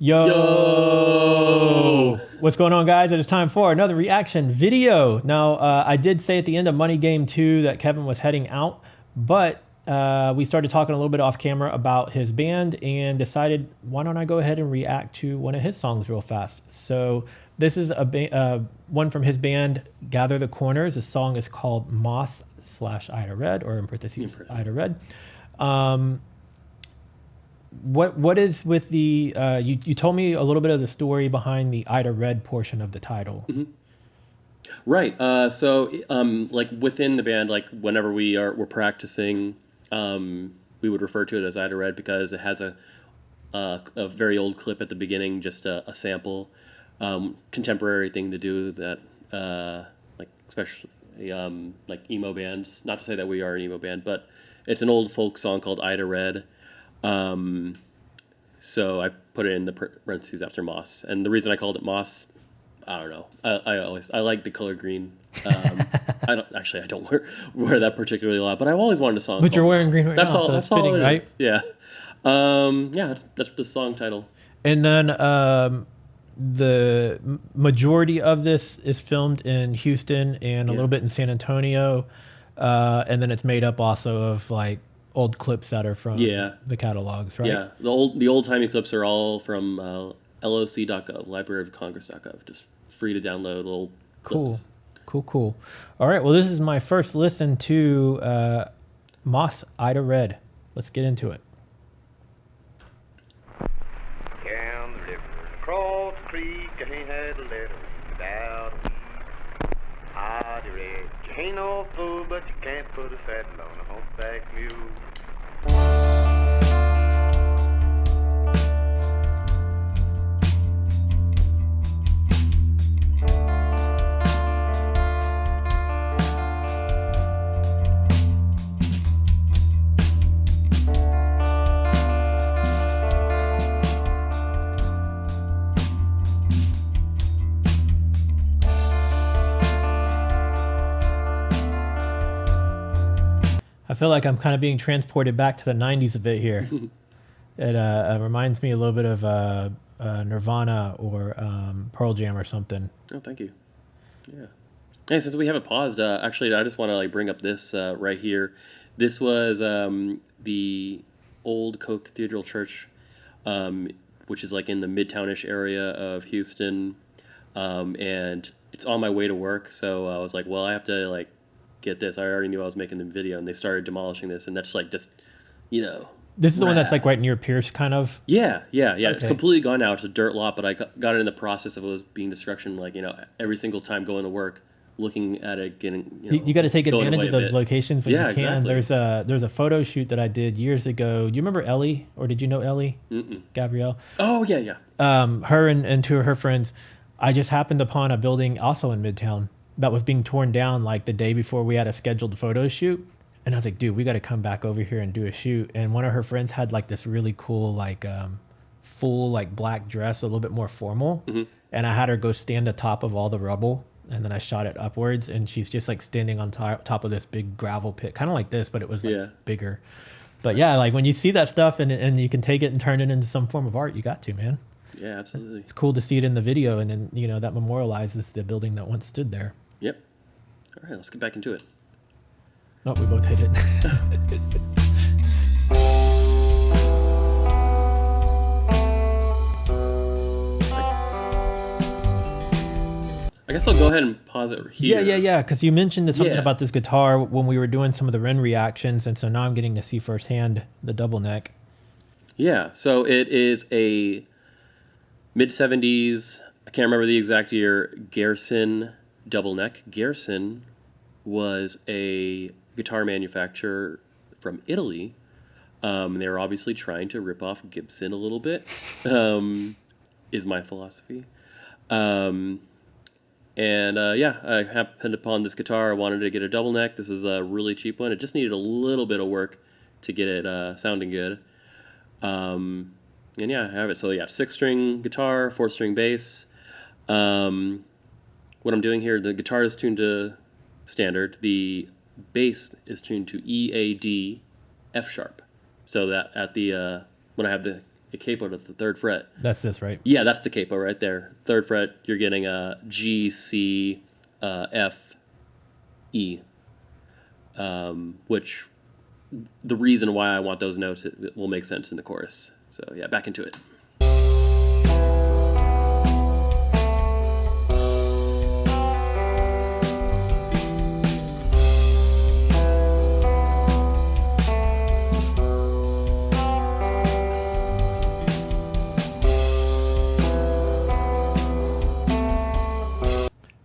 Yo! What's going on, guys? It is time for another reaction video. Now, I did say at the end of Money Game 2 that Kevin was heading out, but we started talking a little bit off camera about his band and decided, why don't I go ahead and react to one of his songs real fast? So this is one from his band, Gather the Corners. The song is called Moss/Ida Red, or in parentheses, Ida Red. What is with the you told me a little bit of the story behind the Ida Red portion of the title. Mm-hmm. Right. So like within the band, like whenever we're practicing, we would refer to it as Ida Red because it has a very old clip at the beginning, just a sample, contemporary thing to do that like especially like emo bands. Not to say that we are an emo band, but it's an old folk song called Ida Red. So I put it in the parentheses after Moss, and the reason I called it Moss, I don't know. I like the color green. I don't wear that particularly a lot, but I've always wanted a song. But you're wearing green right that's now. All. So that's all fitting, it right? is. Yeah. That's the song title. And then the majority of this is filmed in Houston and a little bit in San Antonio, and then it's made up also of like old clips that are from the catalogs, right? Yeah, the old timey clips are all from LOC.gov, Library of Congress.gov. Just free to download little clips. Cool. All right, well, this is my first listen to Moss Ida Red. Let's get into it. Down the river, across the creek, I ain't had a letter without a week. Ida Red, you ain't no fool, but you can't put a saddle on a humpback mule. I feel like I'm kind of being transported back to the 90s a bit here. It reminds me a little bit of Nirvana or Pearl Jam or something. Oh, thank you. Yeah. Hey, since we haven't paused, actually, I just want to bring up this right here. This was the old Cathedral Church, which is like in the Midtownish area of Houston, and it's on my way to work. So I was like, well, I have to get this. I already knew I was making the video, and they started demolishing this, and that's just This is the one that's like right near Pierce, kind of. Yeah. Okay. It's completely gone now. It's a dirt lot, but I got it in the process of it was being destruction. Every single time going to work, looking at it, getting you got to take advantage of those locations when you can. Exactly. There's a photo shoot that I did years ago. Do you remember Ellie, or did you know Ellie? Gabrielle? Oh yeah. Her and two of her friends. I just happened upon a building also in Midtown that was being torn down like the day before we had a scheduled photo shoot. And I was like, dude, we got to come back over here and do a shoot. And one of her friends had like this really cool, full black dress, a little bit more formal. And I had her go stand atop of all the rubble. And then I shot it upwards, and she's just standing on top of this big gravel pit, kind of like this, but it was bigger. But yeah, when you see that stuff and you can take it and turn it into some form of art, you got to, man. Yeah, absolutely. It's cool to see it in the video, and then, that memorializes the building that once stood there. Yep. All right, let's get back into it. No, we both hate it. I guess I'll go ahead and pause it here. Yeah, because you mentioned something about this guitar when we were doing some of the Ren reactions, and so now I'm getting to see firsthand the double neck. Yeah, so it is a mid-70s, I can't remember the exact year, Gerson double neck. Gerson was a guitar manufacturer from Italy. They were obviously trying to rip off Gibson a little bit, is my philosophy. I happened upon this guitar. I wanted to get a double neck. This is a really cheap one. It just needed a little bit of work to get it sounding good. I have it. So 6-string guitar, 4-string bass. What I'm doing here, the guitar is tuned to standard. The bass is tuned to E, A, D, F sharp. So that at the when I have the a capo to the third fret. That's this, right? Yeah, that's the capo right there. Third fret, you're getting a G, C, F, E, which the reason why I want those notes, it will make sense in the chorus. So yeah, back into it.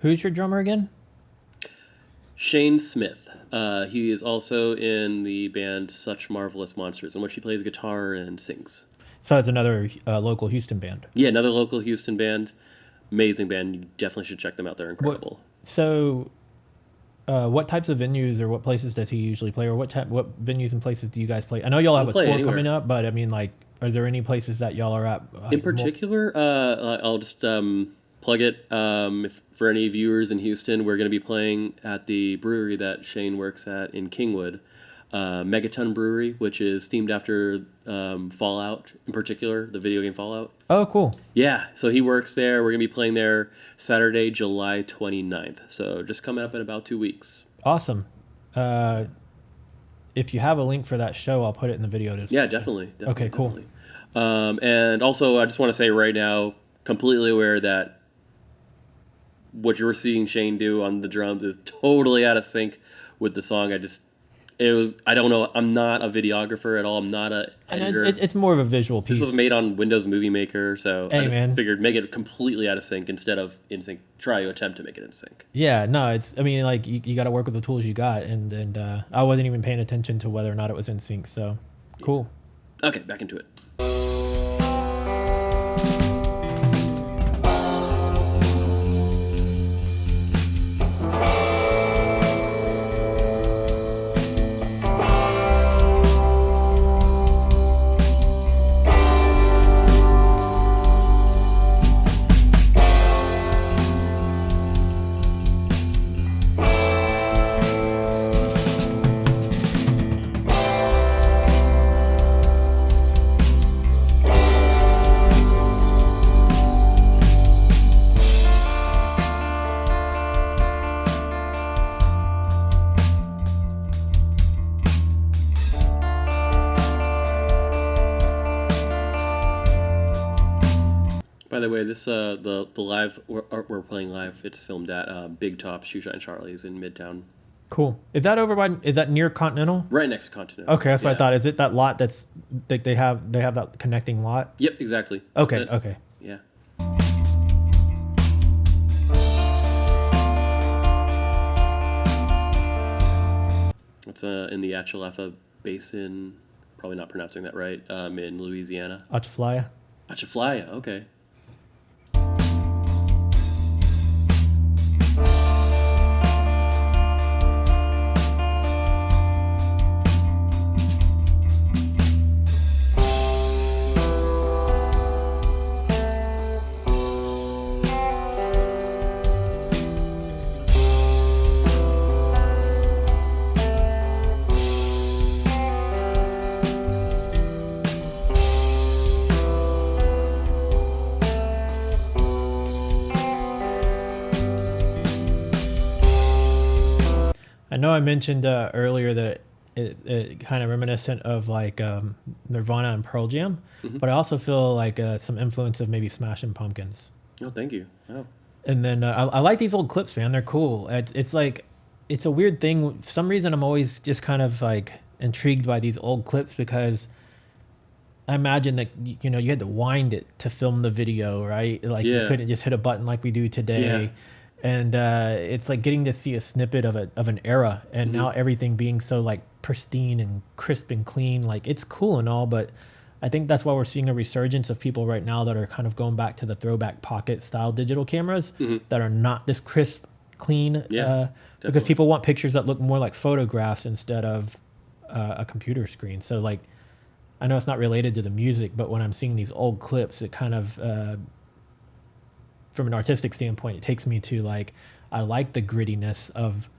Who's your drummer again? Shane Smith. He is also in the band Such Marvelous Monsters, in which he plays guitar and sings. So it's another local Houston band. Yeah, another local Houston band. Amazing band. You definitely should check them out. They're incredible. What types of venues or what places does he usually play, or what venues and places do you guys play? I know y'all have a tour coming up, but I mean, like, are there any places that y'all are at? In particular, I'll just plug it. For any viewers in Houston, we're going to be playing at the brewery that Shane works at in Kingwood, Megaton Brewery, which is themed after Fallout, in particular, the video game Fallout. Oh, cool. Yeah, so he works there. We're going to be playing there Saturday, July 29th. So just coming up in about 2 weeks. Awesome. If you have a link for that show, I'll put it in the video description. Yeah, definitely. Okay, cool. Definitely. And also, I just want to say right now, completely aware that what you're seeing Shane do on the drums is totally out of sync with the song. I don't know. I'm not a videographer at all. I'm not an editor. It's more of a visual piece. This was made on Windows Movie Maker, so hey, I just figured make it completely out of sync instead of in sync. Try to attempt to make it in sync. Yeah, no, you got to work with the tools you got, and I wasn't even paying attention to whether or not it was in sync. So, cool. Okay, back into it. By the way, this the live we're playing live. It's filmed at Big Top Shoe Shine Charlie's in Midtown. Cool. Is that near Continental? Right next to Continental. Okay, that's what I thought. Is it that lot that's they have that connecting lot? Yep, exactly. Okay. Okay. Yeah. It's in the Achalafa Basin. Probably not pronouncing that right. In Louisiana. Atchafalaya. Atchafalaya. Okay. I know I mentioned earlier that it kind of reminiscent of like Nirvana and Pearl Jam, but I also feel like some influence of maybe Smashing Pumpkins. Oh, thank you. Oh. And then I like these old clips, man. They're cool. It's like, it's a weird thing. For some reason, I'm always just kind of like intrigued by these old clips because I imagine that, you had to wind it to film the video, right? Like you couldn't just hit a button like we do today. Yeah. And it's like getting to see a snippet of an era, and now everything being so like pristine and crisp and clean. Like it's cool and all, but I think that's why we're seeing a resurgence of people right now that are kind of going back to the throwback pocket style digital cameras that are not this crisp, clean. Because people want pictures that look more like photographs instead of a computer screen. So like, I know it's not related to the music, but when I'm seeing these old clips, it kind of from an artistic standpoint, it takes me to like, I like the grittiness of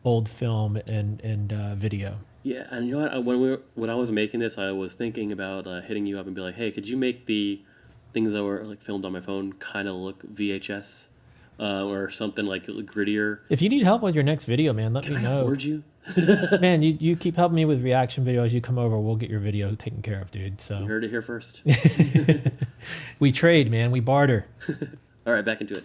old film and video. Yeah, and you know what? When I was making this, I was thinking about hitting you up and be like, "Hey, could you make the things that were like filmed on my phone kind of look VHS or something like grittier?" If you need help with your next video, man, let Can me I know. afford you? Man, you keep helping me with reaction videos. You come over, we'll get your video taken care of, dude. You So heard it here first. we trade, man. We barter. All right, back into it.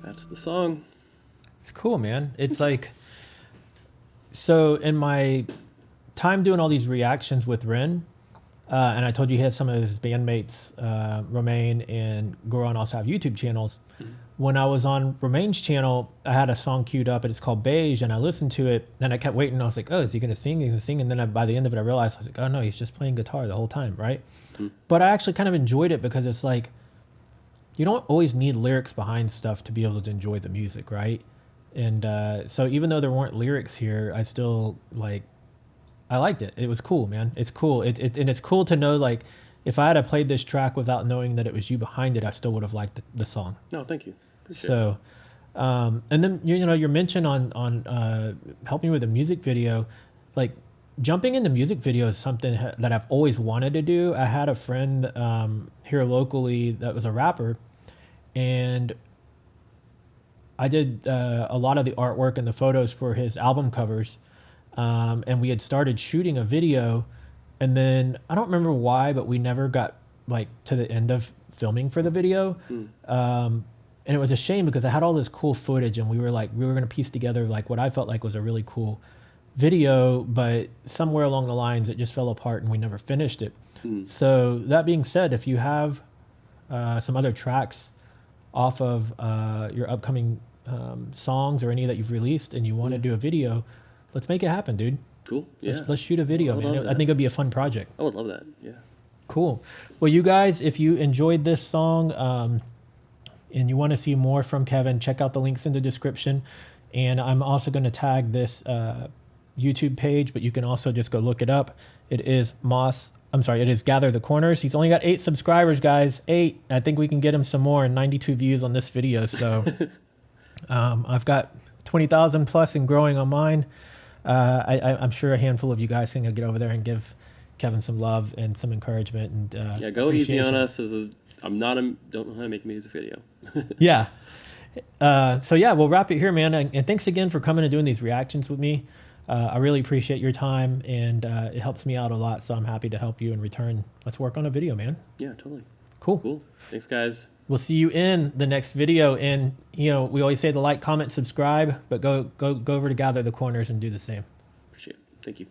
That's the song. It's cool, man. It's like, so in my time doing all these reactions with Ren, and I told you he had some of his bandmates, Romain and Goran, also have YouTube channels. When I was on Romain's channel, I had a song queued up and it's called Beige, and I listened to it and I kept waiting. I was like, oh, is he gonna sing? He's gonna sing. And then by the end of it, I realized, I was like, oh no, he's just playing guitar the whole time, right? But I actually kind of enjoyed it because it's like, you don't always need lyrics behind stuff to be able to enjoy the music, right? And so even though there weren't lyrics here, I still I liked it. It was cool, man. It's cool. And it's cool to know, like, if I had played this track without knowing that it was you behind it, I still would have liked the song. No, thank you. Appreciate it. So, and then you know your mention on helping with the music video, like jumping into music video is something that I've always wanted to do. I had a friend here locally that was a rapper, and I did a lot of the artwork and the photos for his album covers, and we had started shooting a video, and then I don't remember why, but we never got like to the end of filming for the video. And it was a shame because I had all this cool footage, and we were going to piece together like what I felt like was a really cool video, but somewhere along the lines it just fell apart and we never finished it. So that being said, if you have some other tracks off of your upcoming songs or any that you've released and you want to do a video, let's make it happen, dude. Cool. Yeah. Let's shoot a video, man. I think it'd be a fun project. I would love that. Yeah. Cool. Well, you guys, if you enjoyed this song and you want to see more from Kevin, check out the links in the description. And I'm also going to tag this YouTube page, but you can also just go look it up. It is Gather the Corners. He's only got 8 subscribers, guys. 8. I think we can get him some more, and 92 views on this video. So I've got 20,000 plus and growing on mine. I'm sure a handful of you guys can get over there and give Kevin some love and some encouragement. And Yeah, go easy on us. Don't know how to make a music video. Yeah. So yeah, we'll wrap it here, man. And thanks again for coming and doing these reactions with me. I really appreciate your time, and it helps me out a lot. So I'm happy to help you in return. Let's work on a video, man. Yeah, totally. Cool. Thanks, guys. We'll see you in the next video. And we always say to like, comment, subscribe, but go over to Gather the Corners and do the same. Appreciate it. Thank you.